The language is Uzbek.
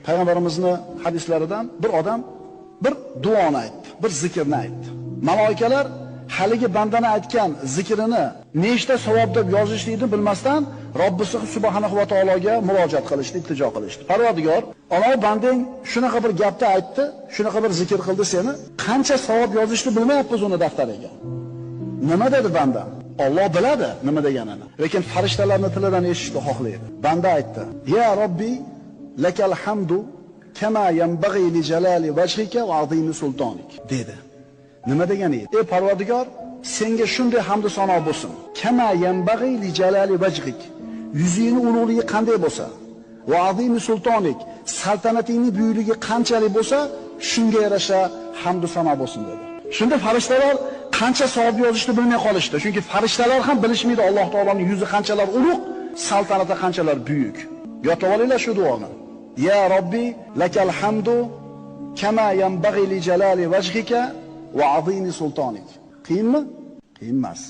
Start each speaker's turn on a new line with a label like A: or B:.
A: Payg'ambarimizning hadislaridan bir odam bir duoni aytdi, bir zikrni aytdi. Maloikalar haligi bandani aytgan zikrini nechta savob deb yozishlikni bilmasdan Robbisi subhanahu va taologa murojaat qilishdi, iltijo qilishdi. Parvardigor, ana bandang shunaqa bir gapni aytdi, shunaqa bir zikr qildi seni, qancha savob yozishni bilmayapmiz uni daftariga. Nima dedi banda? Alloh biladi nima deganini. Lekin farishtalarning tilidan eshitishni xohlaydi. Banda aytdi: "Ya Robbi, lakal hamdu kama yanbaghi li jalali wajhika va azimi sultonik." dedi. Nima degani edi? Ey Parvardigor, senga shunday hamd va sano bo'lsin. Kama yanbaghi li jalali wajhik. Yuzingning ulug'ligi qanday bo'lsa, va azimi sultonik, saltanatingning buyukligi qanchalik bo'lsa, shunga yarasha hamd va sano bo'lsin dedi. Shunda farishtalar qancha savob yozishni bilmay qolishdi. Chunki farishtalar ham bilishmaydi Alloh taoloning yuzi qanchalar ulug', saltanati qanchalar buyuk. Yodlab olinglar shu duoni. Ya Robbi, lakal hamdu kama yanbaghi li jalali wajhika va azimi sultonik. Qiyinmi? Qiyin emas.